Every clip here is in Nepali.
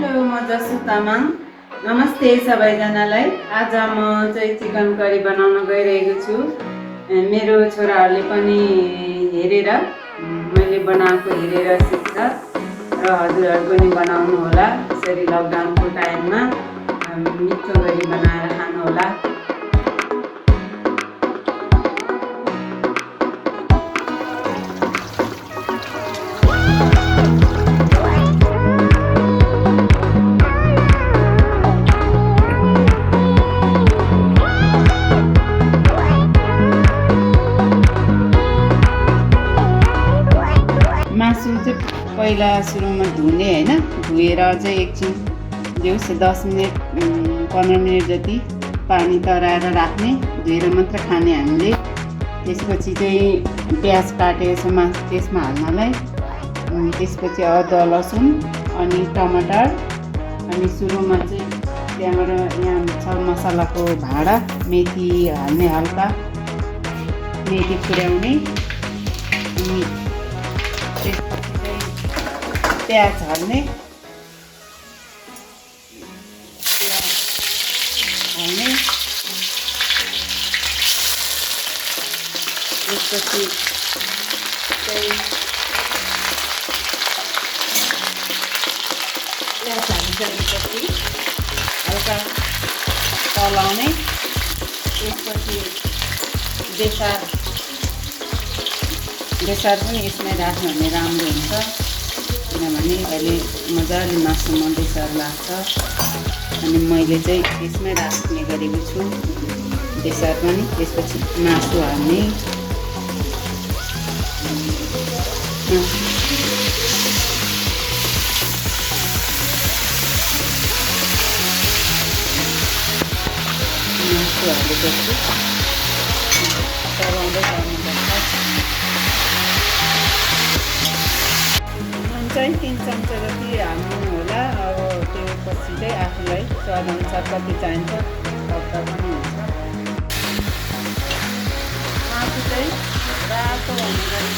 हेलो, म जस्सु तामाङ। नमस्ते सबैजनालाई। आज म चाहिँ चिकन करी बनाउन गइरहेको छु। मेरो छोराहरूले पनि हेरेर मैले बनाएको हेरेर सिक्छ र हजुरहरू पनि बनाउनु होला। यसरी लकडाउनको टाइममा मिठो गरी बनाएर खानु होला। मासु चाहिँ पहिला सुरुमा धुने होइन, धोएर चाहिँ एकछिन दिउँस 10 मिनट 15 मिनट जति पानी तराएर राख्ने, धोएर मात्र खाने हामीले। त्यसपछि चाहिँ प्याज काटेको छ मासु त्यसमा हाल्नलाई। त्यसपछि अदुवा लसुन अनि टमाटर, अनि सुरुमा चाहिँ त्यहाँबाट यहाँ छ मसलाको भाँडा, मेथी हाल्ने, हल्का मेथी पुर्याउने, अनि त्यसपछि चाहिँ प्याज हाल्ने, त्यसपछि चाहिँ प्याज हालिसकेपछि हल्का चलाउने। त्यसपछि बेसार पनि यसमै राख्नु भने राम्रो हुन्छ, किनभने अहिले मजाले मासुमा बेसार लाग्छ। अनि मैले चाहिँ यसमै राख्ने गरेको छु बेसार पनि। त्यसपछि मासु हाल्ने, मासु हालेपछि चलाउँदै गर्नुपर्छ। नुन चाहिँ 3 चम्चा जति हाल्नु होला। अब त्यो पछि चाहिँ आफूलाई स्वादअनुसार कति चाहिन्छ तब पनि हुन्छ। मासु चाहिँ रातो हुने गरी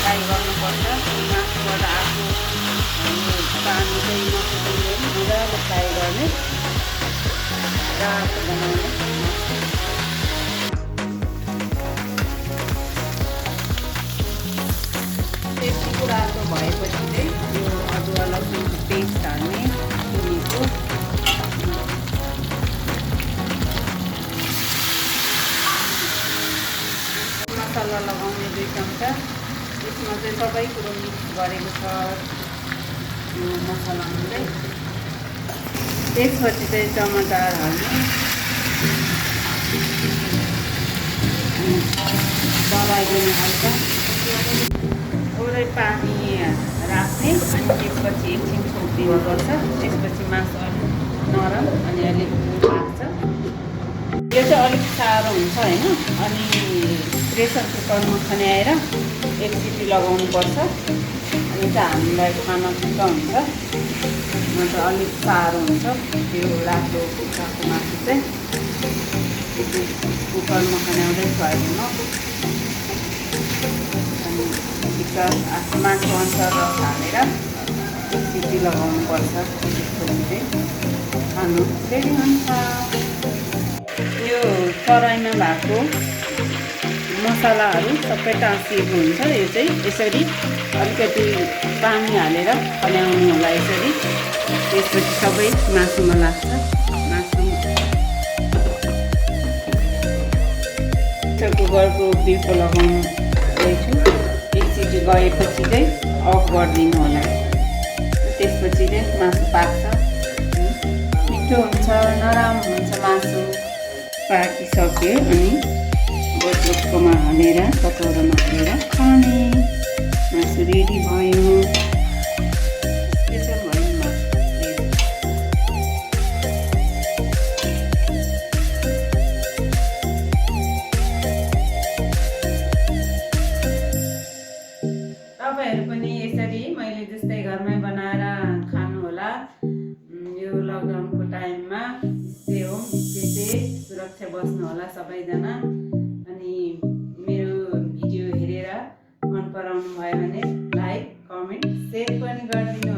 फ्राई गर्नुपर्छ। मासुबाट आएको पानी चाहिँ नसुक्ने मजाले फ्राई गर्ने, रातो बनाउने। त्यति कुराको भएपछि चाहिँ यो अदुवा लसुनको पेस्ट हाल्ने, सुनीको मसला लगाउने 2 चम्चा। यसमा चाहिँ सबै कुरो मिक्स गरेको छ यो मसलाले। त्यसपछि चाहिँ टमाटर हाल्ने, दबाइदिने हल्का, थोरै पानी राख्ने, अनि त्यसपछि एकछिन छोपिदिनुपर्छ। त्यसपछि मासु अलिक नरम अनि अलिक लाग्छ। यो चाहिँ अलिक साह्रो हुन्छ होइन। अनि प्रेसर कुकरमा खन्याएर 1 सिटी लगाउनुपर्छ, अनि चाहिँ हामीलाई खाना छिटो हुन्छ। न त अलिक साह्रो हुन्छ त्यो रातो कुखुराको मासु चाहिँ। कुकरमा खन्याउँदै खुवाइदिनु, अनि मासु अनुसार रस हालेर 1 सिटी लगाउनुपर्छ। त्यसपछि चाहिँ खानु रेडी हुन्छ। यो कराईमा भएको मसलाहरू सबै टाँसिएको हुन्छ। यो चाहिँ यसरी अलिकति पानी हालेर खन्याउनु होला यसरी। त्यसपछि सबै मासुमा लाग्छ। मासु कुकरको दिउँसो लगाउनुदैछु। 1 सिटी गएपछि चाहिँ अफ गरिदिनु होला। त्यसपछि चाहिँ मासु पाक्छ, मिठो हुन्छ, नरम हुन्छ मासु। पाकिसक्यो अनि बोतलमा हालेर कटौरामा हालेर खाने। मासु रेडी भयो। स्पेसल भयो मासु रेडी। तपाईँहरू पनि यसरी मैले जस्तै घरमै बनाएर खानु होला। यो लकडाउनको टाइममा त्यही हो, त्यसै सुरक्षा बस्नु होला सबैजना। अनि मेरो भिडियो हेरेर मन पराउनु भयो भने लाइक, कमेन्ट, सेयर पनि गरिदिनु।